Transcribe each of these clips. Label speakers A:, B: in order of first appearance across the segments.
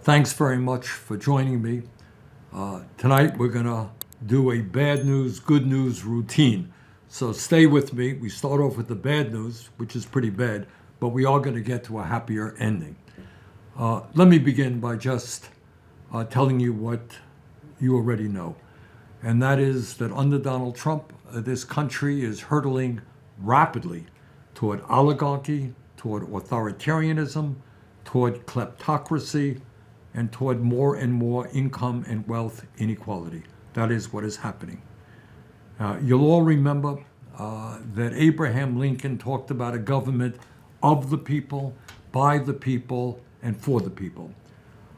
A: Thanks very much for joining me. Tonight we're going to do a bad news, good news routine. So stay with me. We start off with the bad news, which is pretty bad, but we are going to get to a happier ending. Let me begin by just telling you what you already know. And that is that under Donald Trump, this country is hurtling rapidly toward oligarchy, toward authoritarianism, toward kleptocracy, and toward more and more income and wealth inequality. That is what is happening. You'll all remember that Abraham Lincoln talked about a government of the people, by the people, and for the people.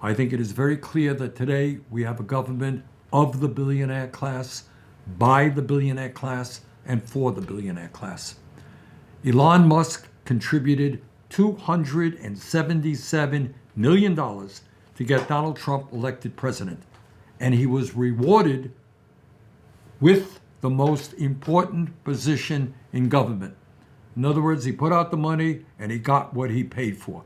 A: I think it is very clear that today we have a government of the billionaire class, by the billionaire class, and for the billionaire class. Elon Musk contributed $277 million to get Donald Trump elected president, and he was rewarded with the most important position in government. In other words, he put out the money and he got what he paid for.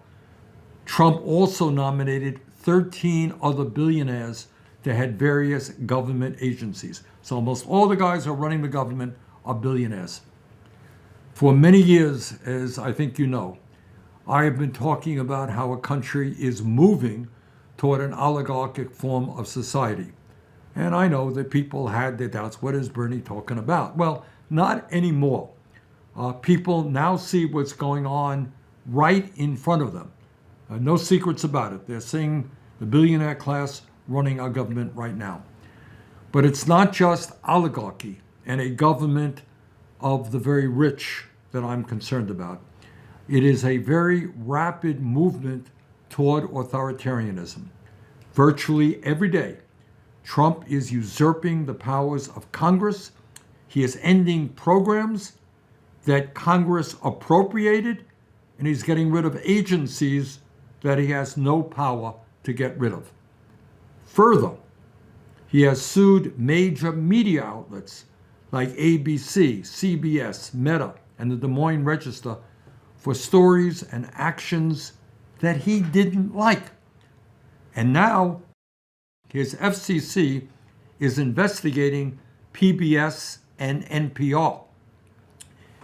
A: Trump also nominated 13 other billionaires to head various government agencies. So almost all the guys who are running the government are billionaires. For many years, as I think you know, I have been talking about how a country is moving toward an oligarchic form of society. And I know that people had their doubts. What is Bernie talking about? Well, not anymore. People now see what's going on right in front of them. No secrets about it. They're seeing the billionaire class running our government right now. But it's not just oligarchy and a government of the very rich that I'm concerned about. It is a very rapid movement toward authoritarianism. Virtually every day, Trump is usurping the powers of Congress. He is ending programs that Congress appropriated, and he's getting rid of agencies that he has no power to get rid of. Further, he has sued major media outlets like ABC, CBS, Meta, and the Des Moines Register for stories and actions that he didn't like. And now his FCC is investigating PBS and NPR.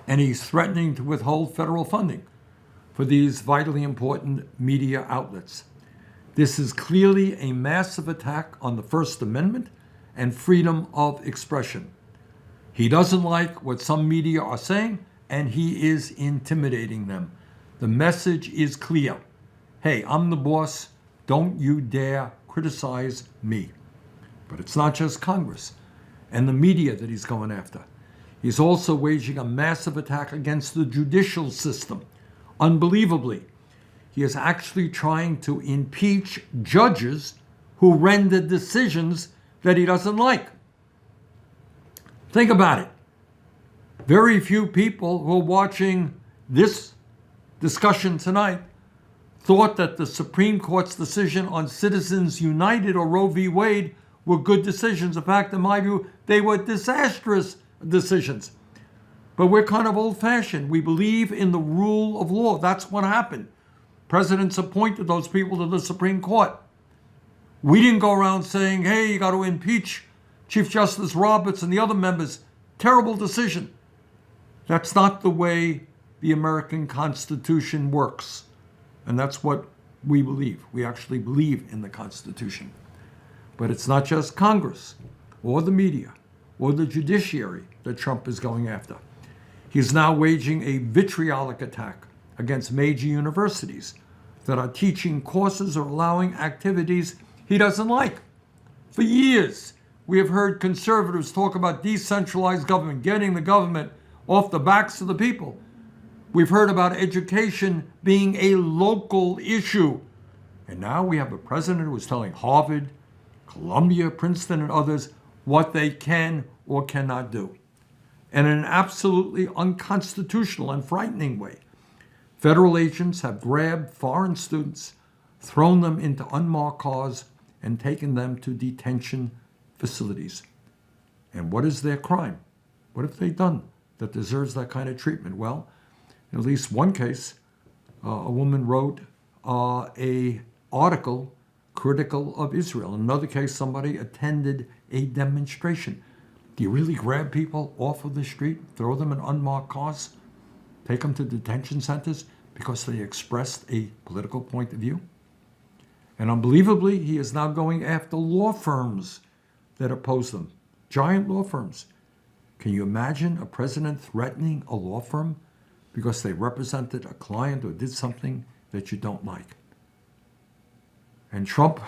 A: And he's threatening to withhold federal funding for these vitally important media outlets. This is clearly a massive attack on the First Amendment and freedom of expression. He doesn't like what some media are saying, and he is intimidating them. The message is clear. Hey, I'm the boss. Don't you dare criticize me. But it's not just Congress and the media that he's going after. He's also waging a massive attack against the judicial system. Unbelievably, he is actually trying to impeach judges who render decisions that he doesn't like. Think about it. Very few people who are watching this discussion tonight thought that the Supreme Court's decision on Citizens United or Roe v. Wade were good decisions. In fact, in my view, they were disastrous decisions. But we're kind of old-fashioned. We believe in the rule of law. That's what happened. Presidents appointed those people to the Supreme Court. We didn't go around saying, hey, you got to impeach Chief Justice Roberts and the other members. Terrible decision. That's not the way the American Constitution works. And that's what we believe. We actually believe in the Constitution. But it's not just Congress or the media or the judiciary that Trump is going after. He's now waging a vitriolic attack against major universities that are teaching courses or allowing activities he doesn't like. For years, we have heard conservatives talk about decentralized government, getting the government off the backs of the people. We've heard about education being a local issue. And now we have a president who is telling Harvard, Columbia, Princeton, and others what they can or cannot do. And in an absolutely unconstitutional and frightening way, federal agents have grabbed foreign students, thrown them into unmarked cars, and taken them to detention facilities. And what is their crime? What have they done that deserves that kind of treatment? Well, in at least one case, a woman wrote an article critical of Israel. In another case, somebody attended a demonstration. Do you really grab people off of the street, throw them in unmarked cars, take them to detention centers because they expressed a political point of view? And unbelievably, he is now going after law firms that oppose them, giant law firms. Can you imagine a president threatening a law firm because they represented a client or did something that you don't like? And Trump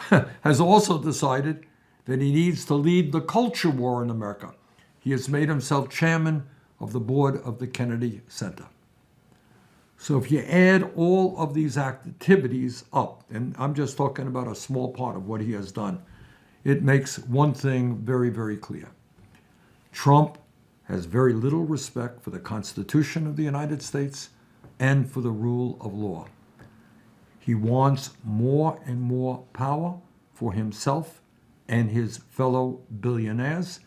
A: has also decided that he needs to lead the culture war in America. He has made himself chairman of the board of the Kennedy Center. So if you add all of these activities up, and I'm just talking about a small part of what he has done, it makes one thing very, very clear. Trump has very little respect for the Constitution of the United States and for the rule of law. He wants more and more power for himself and his fellow billionaires.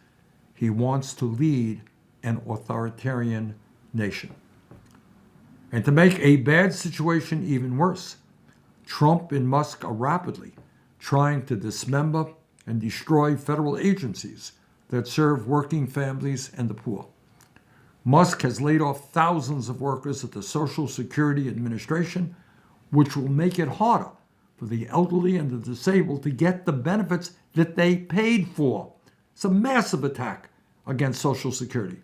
A: He wants to lead an authoritarian nation. And to make a bad situation even worse, Trump and Musk are rapidly trying to dismember and destroy federal agencies that serve working families and the poor. Musk has laid off thousands of workers at the Social Security Administration, which will make it harder for the elderly and the disabled to get the benefits that they paid for. It's a massive attack against Social Security.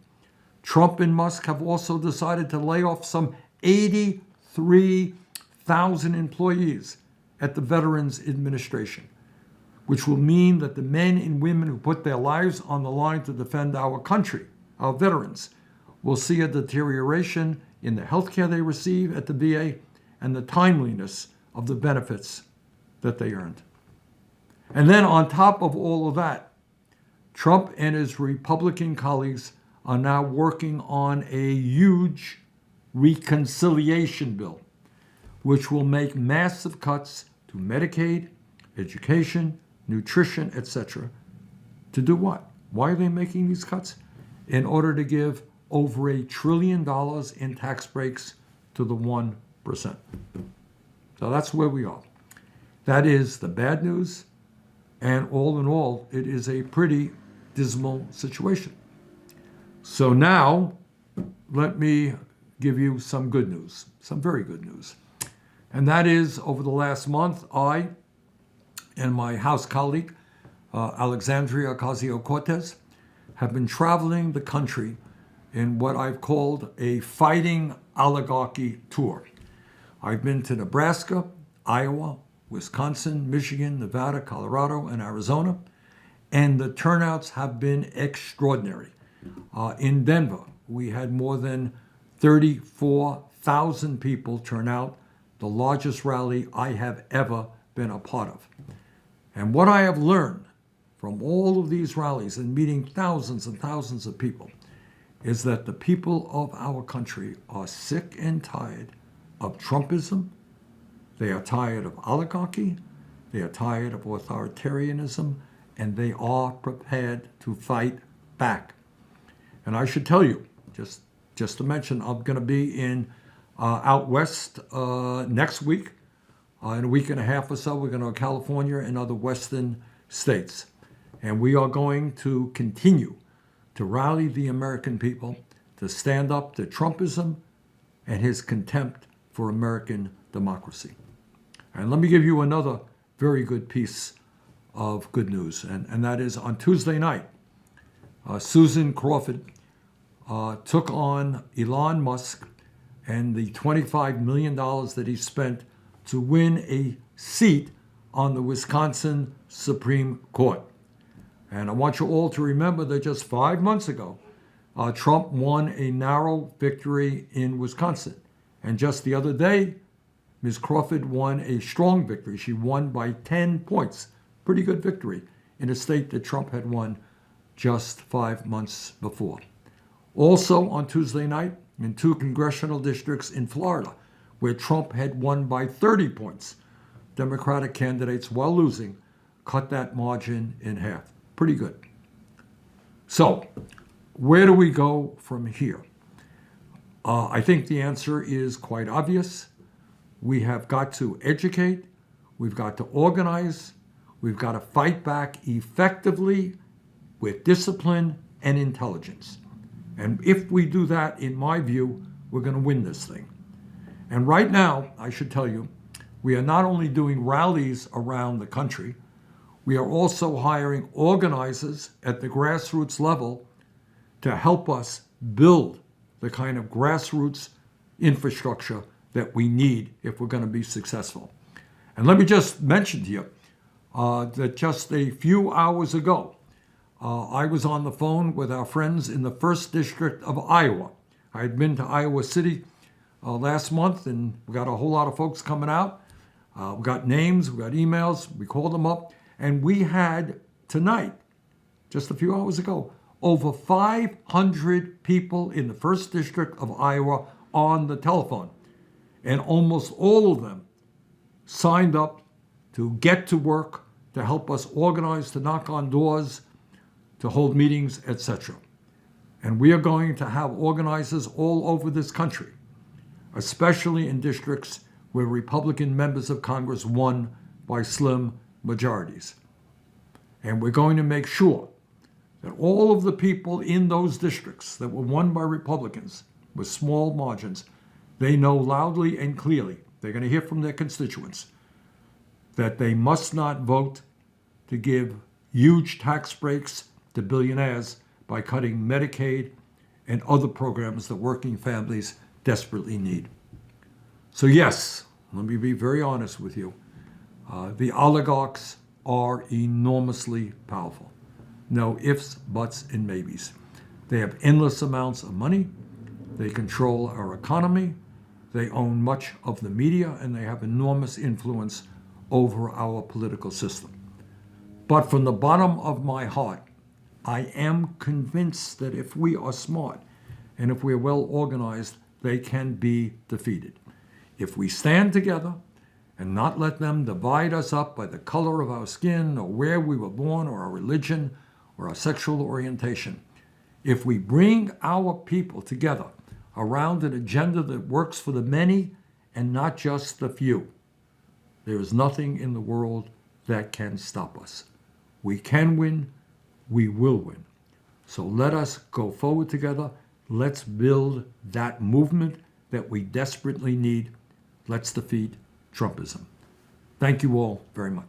A: Trump and Musk have also decided to lay off some 83,000 employees at the Veterans Administration, which will mean that the men and women who put their lives on the line to defend our country, our veterans, will see a deterioration in the health care they receive at the VA and the timeliness of the benefits that they earned. And then on top of all of that, Trump and his Republican colleagues are now working on a huge reconciliation bill, which will make massive cuts to Medicaid, education, nutrition, etc. To do what? Why are they making these cuts? In order to give over $1 trillion in tax breaks to the 1%. So that's where we are. That is the bad news. And all in all, it is a pretty dismal situation. So now, let me give you some good news, some very good news. And that is, over the last month, I and my House colleague, Alexandria Ocasio-Cortez, have been traveling the country in what I've called a fighting oligarchy tour. I've been to Nebraska, Iowa, Wisconsin, Michigan, Nevada, Colorado, and Arizona, and the turnouts have been extraordinary. In Denver, we had more than 34,000 people turn out, the largest rally I have ever been a part of. And what I have learned from all of these rallies and meeting thousands and thousands of people is that the people of our country are sick and tired of Trumpism. They are tired of oligarchy. They are tired of authoritarianism, and they are prepared to fight back. And I should tell you, just to mention, I'm going to be in out west next week. In a week and a half or so, we're going to go to California and other western states. And we are going to continue to rally the American people to stand up to Trumpism and his contempt for American democracy. And let me give you another very good piece of good news, and that is on Tuesday night, Susan Crawford took on Elon Musk and the $25 million that he spent to win a seat on the Wisconsin Supreme Court. And I want you all to remember that just 5 months ago, Trump won a narrow victory in Wisconsin. And just the other day, Ms. Crawford won a strong victory. She won by 10 points. Pretty good victory in a state that Trump had won just 5 months before. Also on Tuesday night, in 2 congressional districts in Florida, where Trump had won by 30 points, Democratic candidates, while losing, cut that margin in half. Pretty good. So, where do we go from here? I think the answer is quite obvious. We have got to educate. We've got to organize. We've got to fight back effectively with discipline and intelligence. And if we do that, in my view, we're going to win this thing. And right now, I should tell you, we are not only doing rallies around the country, we are also hiring organizers at the grassroots level to help us build the kind of grassroots infrastructure that we need if we're going to be successful. And let me just mention to you that just a few hours ago, I was on the phone with our friends in the 1st District of Iowa. I had been to Iowa City last month, and we got a whole lot of folks coming out. We got names, we got emails, we called them up, and we had tonight, just a few hours ago, over 500 people in the 1st District of Iowa on the telephone. And almost all of them signed up to get to work, to help us organize, to knock on doors, to hold meetings, etc. And we are going to have organizers all over this country, especially in districts where Republican members of Congress won by slim majorities. And we're going to make sure that all of the people in those districts that were won by Republicans with small margins, they know loudly and clearly, they're going to hear from their constituents, that they must not vote to give huge tax breaks to billionaires by cutting Medicaid and other programs that working families desperately need. So yes, let me be very honest with you. The oligarchs are enormously powerful. No ifs, buts, and maybes. They have endless amounts of money. They control our economy. They own much of the media, and they have enormous influence over our political system. But from the bottom of my heart, I am convinced that if we are smart and if we are well organized, they can be defeated. If we stand together and not let them divide us up by the color of our skin or where we were born or our religion or our sexual orientation, if we bring our people together around an agenda that works for the many and not just the few, there is nothing in the world that can stop us. We can win. We will win. So let us go forward together. Let's build that movement that we desperately need. Let's defeat Trumpism. Thank you all very much.